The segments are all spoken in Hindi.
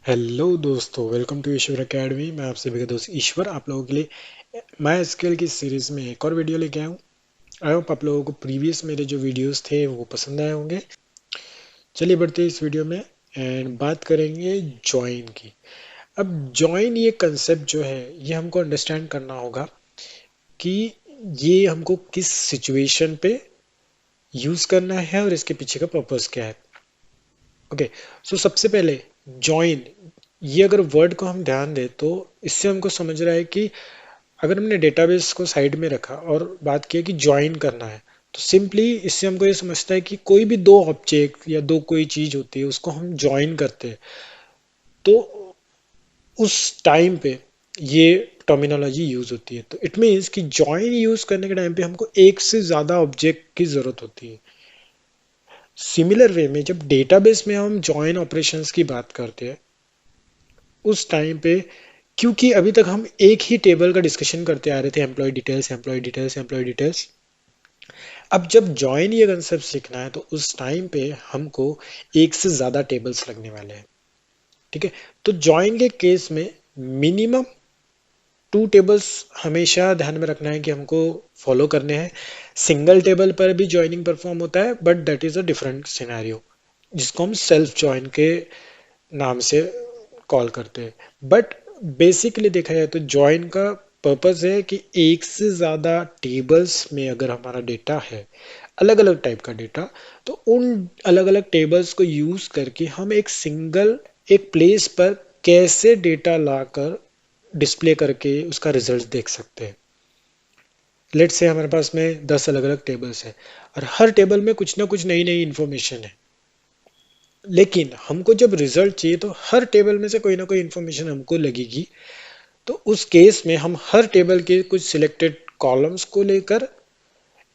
हेलो दोस्तों, वेलकम टू ईश्वर एकेडमी। मैं आप सभी का दोस्त ईश्वर आप लोगों के लिए माई एसक्यूएल की सीरीज में एक और वीडियो लेके आया हूँ। आई होप आप लोगों को प्रीवियस मेरे जो वीडियोस थे वो पसंद आए होंगे। चलिए बढ़ते हैं इस वीडियो में एंड बात करेंगे जॉइन की। अब जॉइन ये कंसेप्ट जो है ये हमको अंडरस्टैंड करना होगा कि ये हमको किस सिचुएशन पे यूज करना है और इसके पीछे का पर्पस क्या है। ओके, सो सबसे पहले जॉइन, ये अगर वर्ड को हम ध्यान दें तो इससे हमको समझ रहा है कि अगर हमने डेटाबेस को साइड में रखा और बात की कि ज्वाइन करना है, तो सिंपली इससे हमको ये समझता है कि कोई भी दो ऑब्जेक्ट या दो कोई चीज होती है उसको हम ज्वाइन करते हैं, तो उस टाइम पे ये टर्मिनोलॉजी यूज होती है। तो इट मीन्स कि ज्वाइन यूज करने के टाइम पे हमको एक से ज्यादा ऑब्जेक्ट की जरूरत होती है। सिमिलर वे में जब डेटाबेस में हम ज्वाइन ऑपरेशंस की बात करते हैं उस टाइम पे, क्योंकि अभी तक हम एक ही टेबल का डिस्कशन करते आ रहे थे, employ details employ details employ details. अब जब जॉइन ये कंसेप्ट सीखना है तो उस टाइम पे हमको एक से ज्यादा टेबल्स लगने वाले हैं। ठीक है, तो जॉइन के केस में मिनिमम टू टेबल्स हमेशा ध्यान में रखना है कि हमको फॉलो करने हैं। सिंगल टेबल पर भी ज्वाइनिंग परफॉर्म होता है but that is a different scenario, जिसको हम सेल्फ ज्वाइन के नाम से कॉल करते हैं। बट बेसिकली देखा जाए तो ज्वाइन का पर्पस है कि एक से ज़्यादा टेबल्स में अगर हमारा डेटा है, अलग अलग टाइप का डेटा, तो उन अलग अलग टेबल्स को यूज़ करके हम एक प्लेस पर कैसे डेटा लाकर डिस्प्ले करके उसका रिजल्ट देख सकते हैं। लेट्स से हमारे पास में 10 अलग अलग टेबल्स है और हर टेबल में कुछ ना कुछ नई नई इन्फॉर्मेशन है, लेकिन हमको जब रिजल्ट चाहिए तो हर टेबल में से कोई ना कोई इन्फॉर्मेशन हमको लगेगी। तो उस केस में हम हर टेबल के कुछ सिलेक्टेड कॉलम्स को लेकर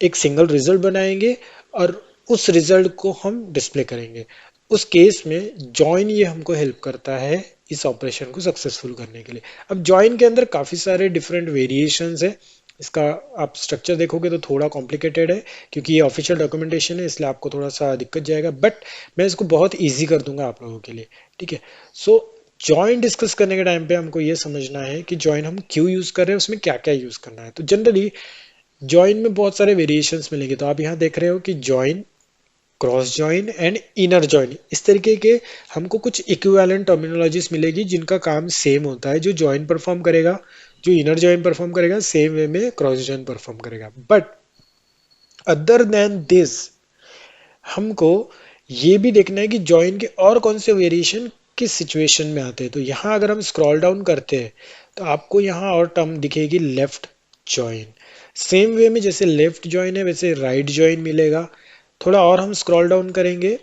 एक सिंगल रिजल्ट बनाएंगे और उस रिजल्ट को हम डिस्प्ले करेंगे। उस केस में जॉइन ये हमको हेल्प करता है इस ऑपरेशन को सक्सेसफुल करने के लिए। अब जॉइन के अंदर काफ़ी सारे डिफरेंट वेरिएशंस है। इसका आप स्ट्रक्चर देखोगे तो थोड़ा कॉम्प्लिकेटेड है, क्योंकि ये ऑफिशियल डॉक्यूमेंटेशन है, इसलिए आपको थोड़ा सा दिक्कत जाएगा, बट मैं इसको बहुत ईजी कर दूंगा आप लोगों के लिए। ठीक है, सो जॉइन डिस्कस करने के टाइम पे हमको ये समझना है कि जॉइन हम क्यों यूज कर रहे हैं, उसमें क्या क्या यूज करना है। तो जनरली जॉइन में बहुत सारे वेरिएशंस मिलेंगे। तो आप यहाँ देख रहे हो कि join, cross join and inner join, इस तरीके के हमको कुछ इक्विवेलेंट टर्मिनोलॉजीज मिलेगी जिनका काम सेम होता है। जो जॉइन परफॉर्म करेगा, जो इनर जॉइन परफॉर्म करेगा, सेम वे में क्रॉस जॉइन परफॉर्म करेगा। बट अदर देन दिस हमको ये भी देखना है कि जॉइन के और कौन से वेरिएशन किस सिचुएशन में आते हैं। तो यहाँ अगर हम स्क्रॉल डाउन करते हैं तो आपको यहाँ और टर्म दिखेगी, लेफ्ट जॉइन। सेम वे में जैसे लेफ्ट जॉइन है वैसे राइट जॉइन मिलेगा। थोड़ा और हम स्क्रॉल डाउन करेंगे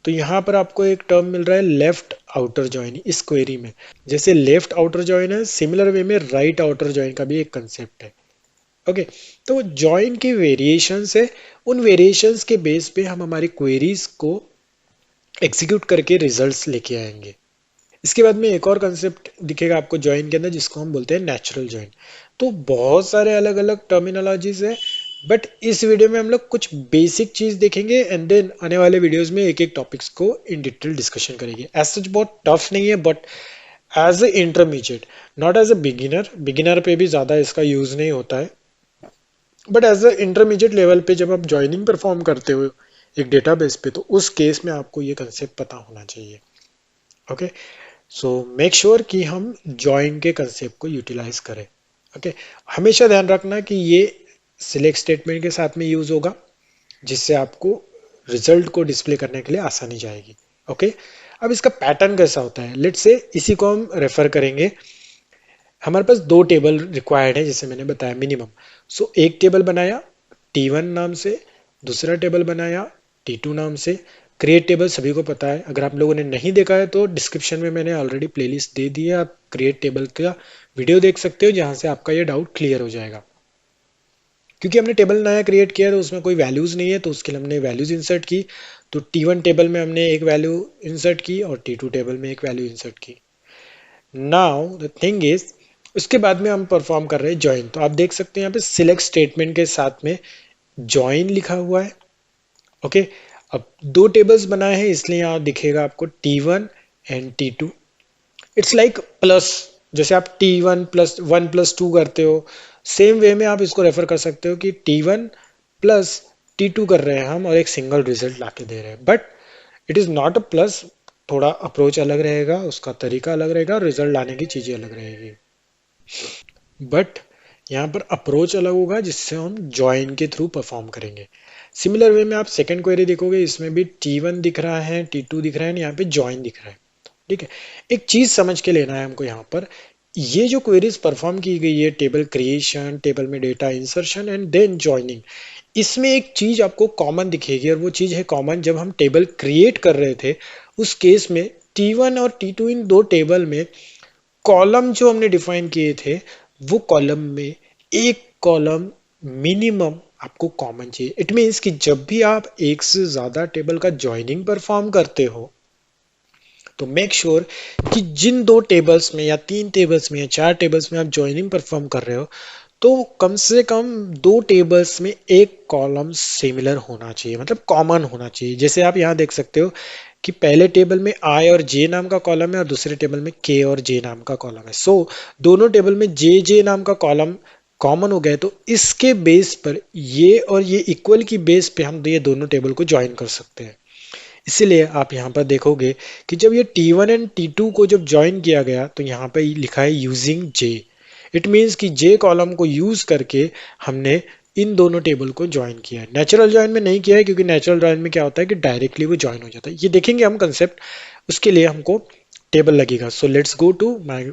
तो यहाँ पर आपको एक टर्म मिल रहा है, लेफ्ट आउटर जॉइन। इस क्वेरी में जैसे लेफ्ट आउटर जॉइन है, सिमिलर वे में राइट आउटर जॉइन का भी एक कंसेप्ट है। ओके, तो जॉइन के वेरिएशंस है, उन वेरिएशंस के बेस पे हम हमारी क्वेरीज को एग्जीक्यूट करके रिजल्ट्स लेके आएंगे। इसके बाद में एक और कंसेप्ट दिखेगा आपको जॉइन के अंदर, जिसको हम बोलते हैं नेचुरल जॉइन। तो बहुत सारे अलग अलग टर्मिनोलॉजीज है, बट इस वीडियो में हम लोग कुछ बेसिक चीज देखेंगे एंड देन आने वाले वीडियोस में एक एक टॉपिक्स को इन डिटेल डिस्कशन करेंगे। एज सच बहुत टफ नहीं है, but as a intermediate, not as a beginner. Beginner पे भी ज्यादा इसका यूज नहीं होता है, but as a intermediate level पे जब आप ज्वाइनिंग परफॉर्म करते हो एक डेटाबेस पे, तो उस केस में आपको ये कंसेप्ट पता होना चाहिए। ओके, सो मेक श्योर कि हम ज्वाइन के कंसेप्ट को यूटिलाइज करें। ओके, हमेशा ध्यान रखना कि ये सिलेक्ट स्टेटमेंट के साथ में यूज होगा, जिससे आपको रिजल्ट को डिस्प्ले करने के लिए आसानी जाएगी। ओके, अब इसका पैटर्न कैसा होता है, लेट्स से इसी को हम रेफर करेंगे। हमारे पास दो टेबल रिक्वायर्ड है, जैसे मैंने बताया मिनिमम। सो एक टेबल बनाया T1 नाम से, दूसरा टेबल बनाया T2 नाम से। क्रिएट टेबल सभी को पता है, अगर आप लोगों ने नहीं देखा है तो डिस्क्रिप्शन में मैंने ऑलरेडी प्लेलिस्ट दे दी है, आप क्रिएट टेबल का वीडियो देख सकते हो, जहां से आपका ये डाउट क्लियर हो जाएगा। क्योंकि हमने टेबल नया क्रिएट किया तो उसमें कोई वैल्यूज नहीं है, तो उसके लिए हमने वैल्यूज इंसर्ट की। तो T1 टेबल में हमने एक वैल्यू इंसर्ट की और T2 टेबल में एक वैल्यू इंसर्ट की। नाउ द थिंग इज, उसके बाद में हम परफॉर्म कर रहे हैं ज्वाइन। तो आप देख सकते हैं यहाँ पे सिलेक्ट स्टेटमेंट के साथ में ज्वाइन लिखा हुआ है। ओके, अब दो टेबल्स बनाए हैं इसलिए यहाँ दिखेगा आपको T1 and T2। It's like plus, जैसे आप T1 + 1 + 2 करते हो, सेम वे में आप इसको रेफर कर सकते हो कि T1 + T2 कर रहे हैं हम और एक सिंगल रिजल्ट लाके दे रहे हैं, but it is not a plus. थोड़ा अप्रोच अलग रहेगा, उसका तरीका अलग रहेगा और रिजल्ट लाने की चीजें अलग रहेगी। बट यहाँ पर अप्रोच अलग होगा जिससे हम ज्वाइन के थ्रू परफॉर्म करेंगे। सिमिलर वे में आप सेकंड क्वेरी देखोगे, इसमें भी T1 दिख रहा है, T2 दिख रहा है, यहाँ पे ज्वाइन दिख रहा है। ठीक है, एक चीज समझ के लेना है हमको यहाँ पर, ये जो क्वेरीज परफॉर्म की गई है, टेबल क्रिएशन, टेबल में data insertion and then joining, इसमें एक चीज आपको कॉमन दिखेगी और वो चीज है कॉमन। जब हम टेबल क्रिएट कर रहे थे उस केस में T1 और T2 इन दो टेबल में कॉलम जो हमने डिफाइन किए थे, वो कॉलम में एक कॉलम मिनिमम आपको कॉमन चाहिए। इट मीन्स कि जब भी आप एक से ज्यादा टेबल का ज्वाइनिंग परफॉर्म करते हो तो मेक श्योर कि जिन दो टेबल्स में या तीन टेबल्स में या चार टेबल्स में आप ज्वाइनिंग परफॉर्म कर रहे हो तो कम से कम दो टेबल्स में एक कॉलम सिमिलर होना चाहिए, मतलब कॉमन होना चाहिए। जैसे आप यहाँ देख सकते हो कि पहले टेबल में आई और जे नाम का कॉलम है और दूसरे टेबल में के और जे नाम का कॉलम है। सो दोनों टेबल में जे जे नाम का कॉलम कॉमन हो गया, तो इसके बेस पर ये और ये इक्वल की बेस पे हम ये दोनों टेबल को ज्वाइन कर सकते हैं। इसीलिए आप यहाँ पर देखोगे कि जब ये T1 एंड T2 को जब ज्वाइन किया गया तो यहाँ पे लिखा है यूजिंग जे। इट मीन्स कि जे कॉलम को यूज करके हमने इन दोनों टेबल को ज्वाइन किया है। नेचुरल ज्वाइन में नहीं किया है क्योंकि नेचुरल ज्वाइन में क्या होता है कि डायरेक्टली वो ज्वाइन हो जाता है। ये देखेंगे हम कंसेप्ट, उसके लिए हमको टेबल लगेगा। So let's go to my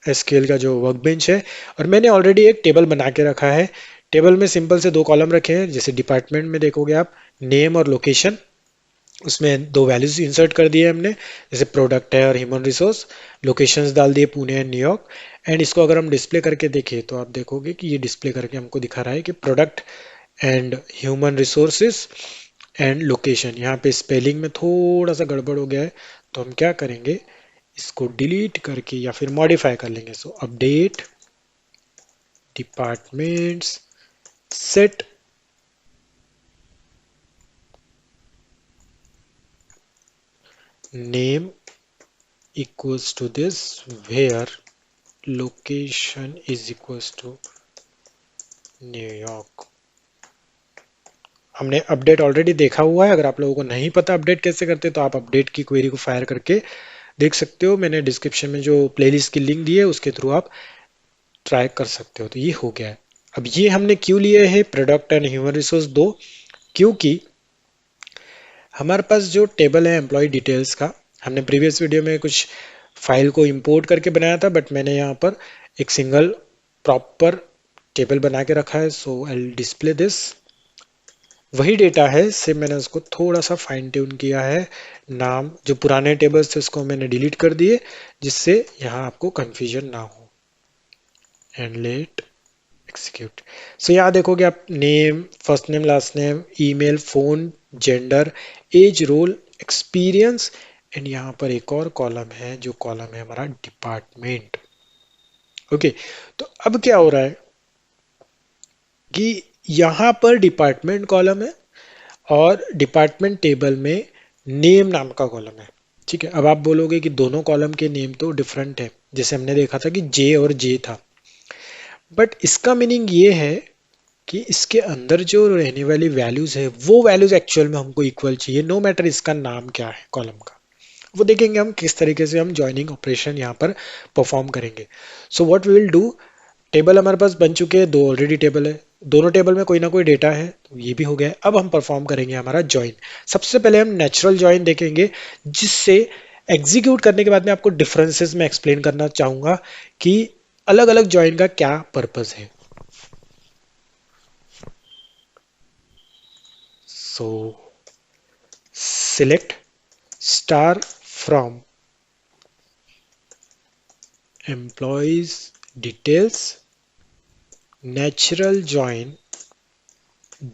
SQL का जो वर्कबेंच है और मैंने ऑलरेडी एक टेबल बना के रखा है। टेबल में सिंपल से दो कॉलम रखे हैं, जैसे डिपार्टमेंट में देखोगे आप नेम और लोकेशन, उसमें दो वैल्यूज इंसर्ट कर दिए हमने, जैसे प्रोडक्ट है और ह्यूमन रिसोर्स, लोकेशंस डाल दिए पुणे एंड न्यूयॉर्क। एंड इसको अगर हम डिस्प्ले करके देखें तो आप देखोगे कि ये डिस्प्ले करके हमको दिखा रहा है कि product and human resources and location. यहाँ पे स्पेलिंग में थोड़ा सा गड़बड़ हो गया है, तो हम क्या करेंगे, इसको डिलीट करके या फिर मॉडिफाई कर लेंगे। सो update departments set name equals to this where location is equals to New York. हमने अपडेट ऑलरेडी देखा हुआ है, अगर आप लोगों को नहीं पता अपडेट कैसे करते तो आप अपडेट की क्वेरी को फायर करके देख सकते हो। मैंने डिस्क्रिप्शन में जो प्लेलिस्ट की लिंक दी है उसके थ्रू आप ट्राई कर सकते हो। तो ये हो गया है। अब ये हमने क्यों लिए है प्रोडक्ट एंड ह्यूमन रिसोर्स दो, क्योंकि हमारे पास जो टेबल है एम्प्लॉय डिटेल्स का, हमने प्रीवियस वीडियो में कुछ फाइल को इंपोर्ट करके बनाया था, बट मैंने यहाँ पर एक सिंगल प्रॉपर टेबल बना के रखा है। सो आई डिस्प्ले दिस, वही डेटा है, सिर्फ मैंने उसको थोड़ा सा फाइन ट्यून किया है। नाम जो पुराने टेबल्स थे उसको मैंने डिलीट कर दिए जिससे यहाँ आपको कंफ्यूजन ना हो। And let execute. सो यहाँ देखोगे आप name, first name, last name, email, phone, gender, age, role, experience and यहाँ पर एक और कॉलम है जो कॉलम है हमारा डिपार्टमेंट। ओके, तो अब क्या हो रहा है कि यहाँ पर डिपार्टमेंट कॉलम है और डिपार्टमेंट टेबल में नेम नाम का कॉलम है। ठीक है, अब आप बोलोगे कि दोनों कॉलम के नेम तो डिफरेंट है, जैसे हमने देखा था कि जे और जे था, बट इसका मीनिंग ये है कि इसके अंदर जो रहने वाली वैल्यूज है वो वैल्यूज एक्चुअल में हमको इक्वल चाहिए, नो मैटर इसका नाम क्या है कॉलम का। वो देखेंगे हम किस तरीके से हम ज्वाइनिंग ऑपरेशन यहाँ पर परफॉर्म करेंगे। So what we will do, table हमारे पास बन चुके हैं, दो ऑलरेडी टेबल है, दोनों टेबल में कोई ना कोई डेटा है, तो ये भी हो गया है। अब हम परफॉर्म करेंगे हमारा ज्वाइन। सबसे पहले हम नेचुरल ज्वाइन देखेंगे, जिससे एग्जीक्यूट करने के बाद में आपको डिफरेंसेस में एक्सप्लेन करना चाहूंगा कि अलग अलग ज्वाइन का क्या पर्पस है। सो select star from employees details natural join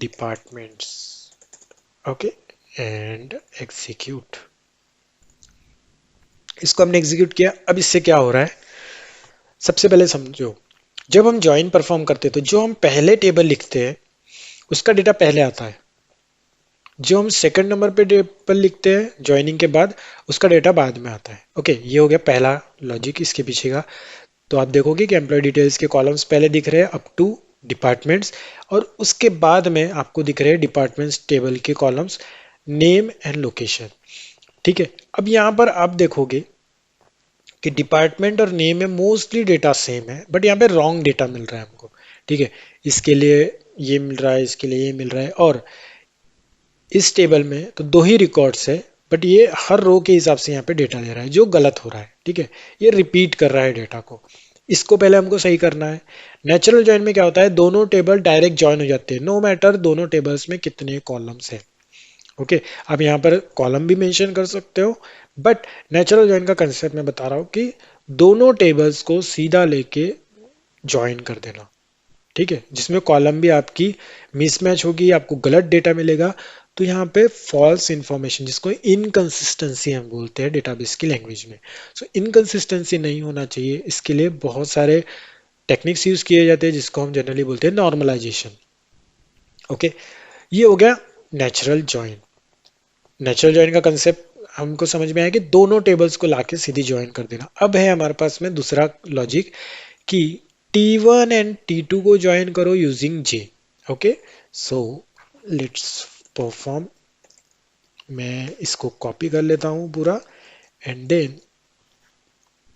departments, okay, and execute. इसको हमने एग्जीक्यूट किया। अब इससे क्या हो रहा है, सबसे पहले समझो, जब हम ज्वाइन परफॉर्म करते हैं तो जो हम पहले टेबल लिखते हैं उसका डेटा पहले आता है, जो हम सेकंड नंबर पे टेबल लिखते हैं ज्वाइनिंग के बाद, उसका डेटा बाद में आता है। ओके, ये हो गया पहला लॉजिक इसके पीछे का। तो आप देखोगे कि एम्प्लॉय डिटेल्स के कॉलम्स पहले दिख रहे हैं अप टू डिपार्टमेंट्स, और उसके बाद में आपको दिख रहे हैं डिपार्टमेंट्स टेबल के कॉलम्स, नेम एंड लोकेशन। ठीक है, अब यहाँ पर आप देखोगे कि डिपार्टमेंट और नेम में मोस्टली डेटा सेम है, बट यहाँ पे रॉन्ग डेटा मिल रहा है हमको। ठीक है, इसके लिए ये मिल रहा है, इसके लिए ये मिल रहा है, और इस टेबल में तो दो ही रिकॉर्ड्स है, बट ये हर रो के हिसाब से यहाँ पे डेटा दे रहा है जो गलत हो रहा है। ठीक है, ये रिपीट कर रहा है डेटा को, इसको पहले हमको सही करना है। नेचुरल जॉइन में क्या होता है, दोनों टेबल डायरेक्ट जॉइन हो जाते हैं, नो मैटर दोनों टेबल्स में कितने कॉलम्स है। ओके, आप यहाँ पर कॉलम भी मेंशन कर सकते हो, बट नेचुरल जॉइन का कंसेप्ट मैं बता रहा हूँ कि दोनों टेबल्स को सीधा लेके ज्वाइन कर देना। ठीक है, जिसमें कॉलम भी आपकी मिसमैच होगी, आपको गलत डेटा मिलेगा। तो यहाँ पे फॉल्स इंफॉर्मेशन, जिसको इनकंसिस्टेंसी हम बोलते हैं डेटाबेस की लैंग्वेज में, सो इनकंसिस्टेंसी नहीं होना चाहिए। इसके लिए बहुत सारे टेक्निक्स यूज किए जाते हैं, जिसको हम जनरली बोलते हैं नॉर्मलाइजेशन। ओके, ये हो गया नेचुरल जॉइन। नेचुरल जॉइन का कंसेप्ट हमको समझ में आया कि दोनों टेबल्स को लाके सीधी ज्वाइन कर देना। अब है हमारे पास में दूसरा लॉजिक कि T1 एंड T2 को ज्वाइन करो using J। Okay, so let's perform. मैं इसको कॉपी कर लेता हूं पूरा, एंड देन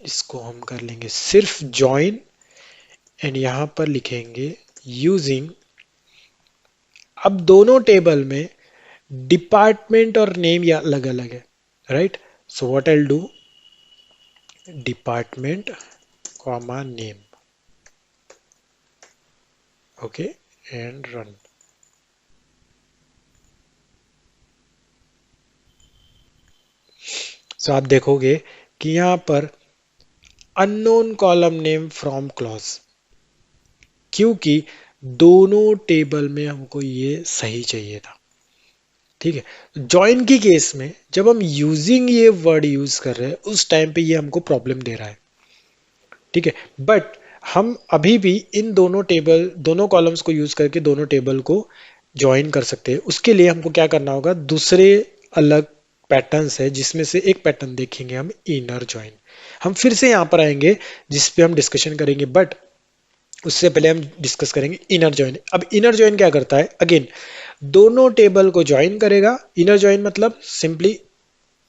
इसको हम कर लेंगे सिर्फ ज्वाइन, एंड यहां पर लिखेंगे यूजिंग। अब दोनों टेबल में डिपार्टमेंट और नेम या अलग अलग है, right? So what I will do, department comma name, okay, and run. So आप देखोगे कि यहां पर unknown column name from clause, क्योंकि दोनों टेबल में हमको ये सही चाहिए था। ठीक है, ज्वाइन की केस में जब हम यूजिंग ये वर्ड यूज कर रहे हैं उस टाइम पे ये हमको प्रॉब्लम दे रहा है। ठीक है, बट हम अभी भी इन दोनों कॉलम्स को यूज करके दोनों टेबल को ज्वाइन कर सकते हैं। उसके लिए हमको क्या करना होगा, दूसरे अलग पैटर्न्स है, जिसमें से एक पैटर्न देखेंगे हम इनर ज्वाइन। हम फिर से यहाँ पर आएंगे जिस पे हम डिस्कशन करेंगे, बट उससे पहले हम डिस्कस करेंगे इनर ज्वाइन। अब इनर ज्वाइन क्या करता है, अगेन दोनों टेबल को ज्वाइन करेगा। इनर ज्वाइन मतलब सिंपली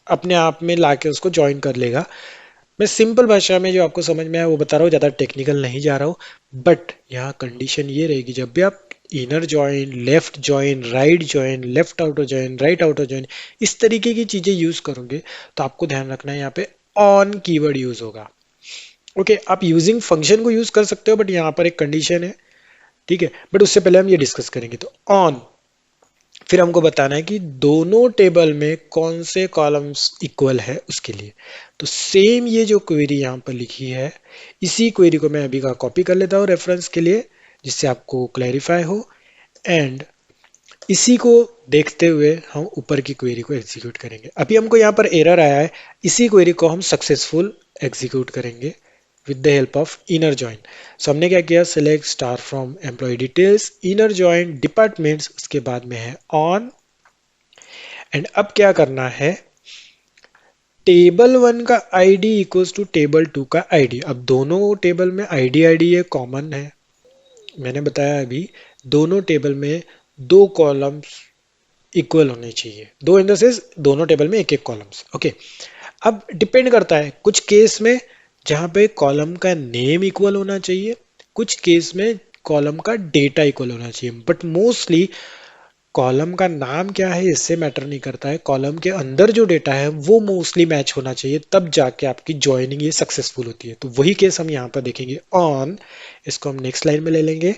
अपने आप में लाके उसको ज्वाइन कर लेगा। मैं सिंपल भाषा में जो आपको समझ में आया वो बता रहा हूँ, ज़्यादा टेक्निकल नहीं जा रहा हूँ। बट यहाँ कंडीशन ये रहेगी, जब भी आप inner join, left join, right join, left outer join, right outer join, इस तरीके की चीज़ें यूज़ करोगे तो आपको ध्यान रखना है यहाँ पे ऑन कीवर्ड यूज़ होगा। ओके, आप यूजिंग फंक्शन को यूज़ कर सकते हो, बट यहाँ पर एक कंडीशन है। ठीक है, बट उससे पहले हम ये डिस्कस करेंगे। तो ऑन, फिर हमको बताना है कि दोनों टेबल में कौन से कॉलम्स इक्वल है उसके लिए। तो सेम ये जो क्वेरी यहाँ पर लिखी है, इसी क्वेरी को मैं अभी का कॉपी कर लेता हूँ रेफरेंस के लिए, जिससे आपको क्लैरिफाई हो। एंड इसी को देखते हुए हम ऊपर की क्वेरी को एग्जीक्यूट करेंगे। अभी हमको यहाँ पर एरर आया है, इसी क्वेरी को हम सक्सेसफुल एग्जीक्यूट करेंगे with the help of inner join। so हमने क्या किया, select star from employee details, inner join departments, उसके बाद में है on। एंड अब क्या करना है, टेबल 1 का आईडी इक्वल्स टू टेबल 2 का आईडी। अब दोनों टेबल में आईडी आईडी है, कॉमन है। मैंने बताया अभी दोनों टेबल में दो कॉलम्स इक्वल होने चाहिए, दो इन द सेंस दोनों टेबल में एक एक कॉलम्स। ओके, अब डिपेंड करता है, कुछ केस में जहां पे कॉलम का नेम इक्वल होना चाहिए, कुछ केस में कॉलम का डेटा इक्वल होना चाहिए, बट मोस्टली कॉलम का नाम क्या है इससे मैटर नहीं करता है, कॉलम के अंदर जो डेटा है वो मोस्टली मैच होना चाहिए, तब जाके आपकी ज्वाइनिंग ये सक्सेसफुल होती है। तो वही केस हम यहाँ पर देखेंगे ऑन। इसको हम नेक्स्ट लाइन में ले लेंगे।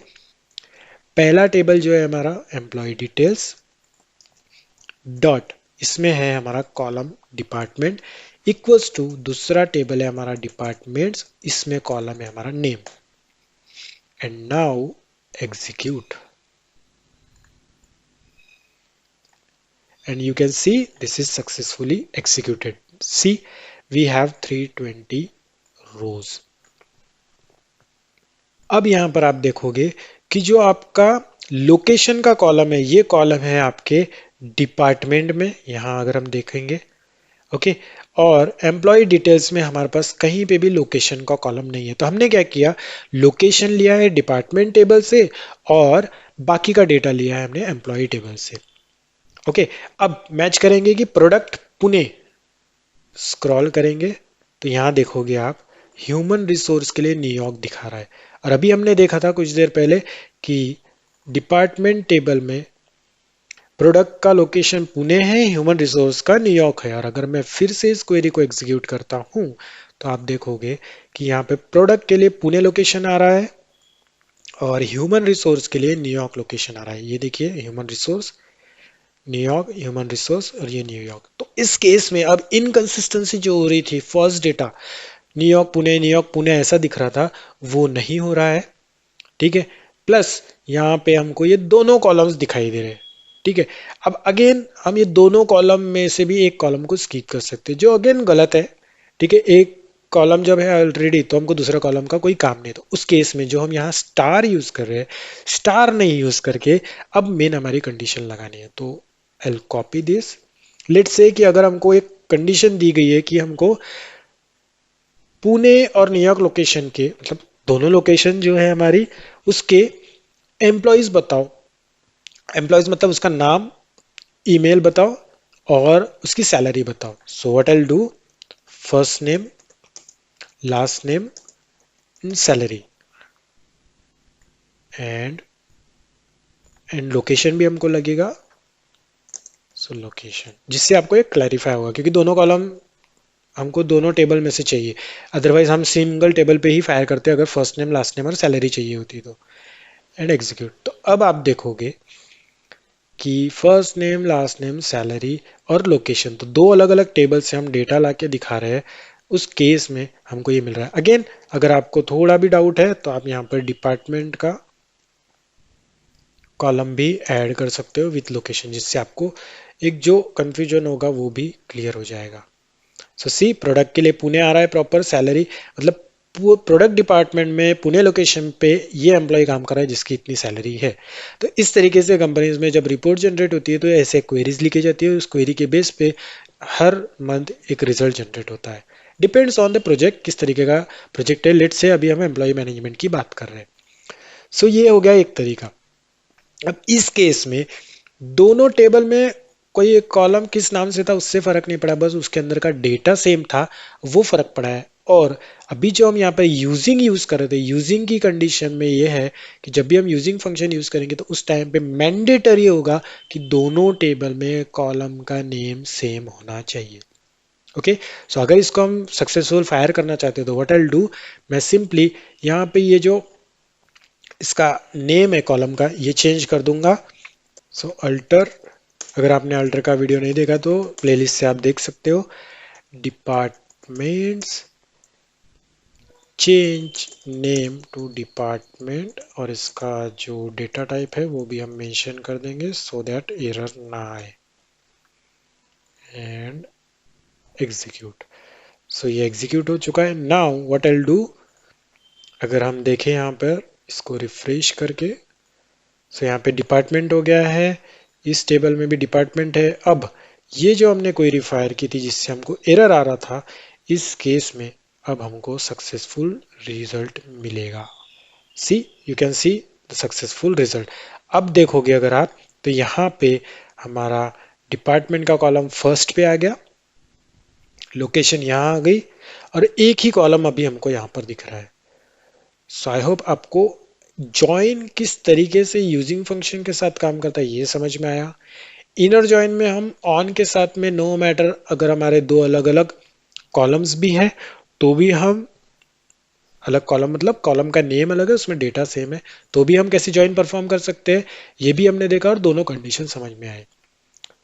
पहला टेबल जो है हमारा एम्प्लॉय डिटेल्स डॉट, इसमें है हमारा कॉलम डिपार्टमेंट इक्वल्स टू, दूसरा टेबल है हमारा डिपार्टमेंट्स, इसमें कॉलम है हमारा name. And now execute, and you can see this is successfully executed। see, we have 320 rows। अब यहां पर आप देखोगे कि जो आपका लोकेशन का कॉलम है, ये कॉलम है आपके डिपार्टमेंट में यहाँ अगर हम देखेंगे, ओके, और एम्प्लॉय डिटेल्स में हमारे पास कहीं पे भी लोकेशन का कॉलम नहीं है। तो हमने क्या किया, लोकेशन लिया है डिपार्टमेंट टेबल से और बाकी का डेटा लिया है हमने एम्प्लॉय टेबल से। ओके, अब मैच करेंगे कि प्रोडक्ट पुणे, स्क्रॉल करेंगे तो यहां देखोगे आप ह्यूमन रिसोर्स के लिए न्यूयॉर्क दिखा रहा है। और अभी हमने देखा था कुछ देर पहले कि डिपार्टमेंट टेबल में प्रोडक्ट का लोकेशन पुणे है, ह्यूमन रिसोर्स का न्यूयॉर्क है। और अगर मैं फिर से इस क्वेरी को एग्जीक्यूट करता हूं तो आप देखोगे कि यहाँ पे प्रोडक्ट के लिए पुणे लोकेशन आ रहा है और ह्यूमन रिसोर्स के लिए न्यूयॉर्क लोकेशन आ रहा है। ये देखिए human resource New York, human resource और ये न्यूयॉर्क। तो इस केस में अब इनकंसिस्टेंसी जो हो रही थी, फर्स्ट डेटा न्यूयॉर्क पुणे ऐसा दिख रहा था, वो नहीं हो रहा है। ठीक है, प्लस यहाँ पे हमको ये दोनों कॉलम्स दिखाई दे रहे हैं। ठीक है, अब अगेन हम ये दोनों कॉलम में से भी एक कॉलम को स्किप कर सकते हैं, जो अगेन गलत है। ठीक है, एक कॉलम जब है ऑलरेडी तो हमको दूसरा कॉलम का कोई काम नहीं। तो उस केस में जो हम यहाँ स्टार यूज कर रहे हैं, स्टार नहीं यूज करके अब मेन हमारी कंडीशन लगानी है। तो आई कॉपी दिस, लेट्स से कि अगर हमको एक कंडीशन दी गई है कि हमको पुणे और न्यूयॉर्क लोकेशन के, मतलब दोनों लोकेशन जो है हमारी, उसके एम्प्लॉयज बताओ। एम्प्लॉयज मतलब उसका नाम, ईमेल बताओ और उसकी सैलरी बताओ। सो what I will do, first name, last name, salary and location भी हमको लगेगा। सो लोकेशन, जिससे आपको एक क्लैरिफाई होगा, क्योंकि दोनों कॉलम हमको दोनों टेबल में से चाहिए। अदरवाइज हम सिंगल टेबल पे ही फायर करते अगर फर्स्ट नेम लास्ट नेम और सैलरी चाहिए होती तो। And execute. तो अब आप देखोगे कि first name last name salary और लोकेशन, तो दो अलग अलग टेबल से हम डेटा लाके दिखा रहे हैं। उस केस में हमको ये मिल रहा है। अगेन अगर आपको थोड़ा भी डाउट है तो आप यहाँ पर डिपार्टमेंट का कॉलम भी ऐड कर सकते हो विथ लोकेशन, जिससे आपको एक जो कंफ्यूजन होगा वो भी क्लियर हो जाएगा। सो सी, प्रोडक्ट के लिए पुणे आ रहा है प्रॉपर, सैलरी मतलब प्रोडक्ट डिपार्टमेंट में पुणे लोकेशन पे ये एम्प्लॉय काम कर रहा है जिसकी इतनी सैलरी है। तो इस तरीके से कंपनीज में जब रिपोर्ट जनरेट होती है तो ऐसे क्वेरीज लिखी जाती है। उस क्वेरी के बेस पे हर मंथ एक रिजल्ट जनरेट होता है। डिपेंड्स ऑन द प्रोजेक्ट, किस तरीके का प्रोजेक्ट है। लेट से अभी हम एम्प्लॉय मैनेजमेंट की बात कर रहे हैं। सो ये हो गया एक तरीका। अब इस केस में दोनों टेबल में कोई एक कॉलम किस नाम से था उससे फर्क नहीं पड़ा, बस उसके अंदर का डेटा सेम था, वो फर्क पड़ा है। और अभी जो हम यहाँ पर यूजिंग यूज कर रहे थे, यूजिंग की कंडीशन में ये है कि जब भी हम यूजिंग फंक्शन यूज करेंगे तो उस टाइम पे मैंडेटरी होगा कि दोनों टेबल में कॉलम का नेम सेम होना चाहिए। ओके, सो अगर इसको हम सक्सेसफुल फायर करना चाहते हो तो व्हाट आई विल डू, मैं सिंपली यहाँ पे ये जो इसका नेम है कॉलम का ये चेंज कर दूंगा। सो अल्टर, अगर आपने अल्टर का वीडियो नहीं देखा तो प्लेलिस्ट से आप देख सकते हो। Departments, change name to department, और इसका जो डेटा टाइप है वो भी हम मेंशन कर देंगे सो दैट एरर ना आए। And execute. सो ये एग्जीक्यूट हो चुका है। Now what I will do, अगर हम देखें यहाँ पर इसको रिफ्रेश करके, सो यहाँ पे डिपार्टमेंट हो गया है, इस टेबल में भी डिपार्टमेंट है। अब ये जो हमने क्वेरी फायर की थी जिससे हमको एरर आ रहा था, इस केस में अब हमको सक्सेसफुल रिजल्ट मिलेगा। See, you can see the successful result. अब देखोगे अगर आप तो यहाँ पे हमारा डिपार्टमेंट का कॉलम फर्स्ट पे आ गया, लोकेशन यहाँ आ गई और एक ही कॉलम अभी हमको यहाँ पर दिख रहा है। सो आई होप आपको जॉइन किस तरीके से यूजिंग फंक्शन के साथ काम करता है ये समझ में आया। इनर जॉइन में हम ऑन के साथ में नो मैटर अगर हमारे दो अलग अलग कॉलम्स भी हैं तो भी हम, अलग कॉलम मतलब कॉलम का नेम अलग है उसमें डेटा सेम है, तो भी हम कैसे जॉइन परफॉर्म कर सकते हैं ये भी हमने देखा और दोनों कंडीशन समझ में आए।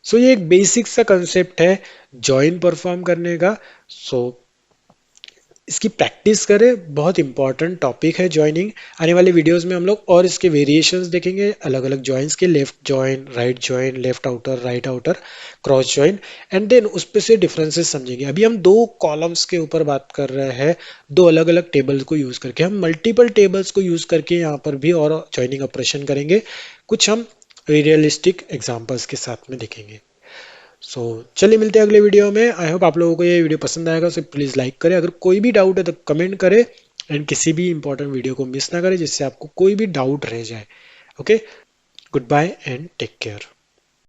सो ये एक बेसिक सा कंसेप्ट है जॉइन परफॉर्म करने का। सो इसकी प्रैक्टिस करें, बहुत इंपॉर्टेंट टॉपिक है जॉइनिंग। आने वाले वीडियोस में हम लोग और इसके वेरिएशंस देखेंगे अलग अलग जॉइंस के, left join, right join, left outer, right outer, cross join, and then उस पे से डिफरेंसेस समझेंगे। अभी हम दो कॉलम्स के ऊपर बात कर रहे हैं, दो अलग अलग टेबल्स को यूज करके। हम मल्टीपल टेबल्स को यूज करके यहाँ पर भी और जॉइनिंग ऑपरेशन करेंगे। कुछ हम रियलिस्टिक एग्जांपल्स के साथ में देखेंगे। सो चलिए मिलते हैं अगले वीडियो में। आई होप आप लोगों को ये वीडियो पसंद आएगा, सो प्लीज़ लाइक करें। अगर कोई भी डाउट है तो कमेंट करें एंड किसी भी इंपॉर्टेंट वीडियो को मिस ना करें जिससे आपको कोई भी डाउट रह जाए। Okay, good bye and take care.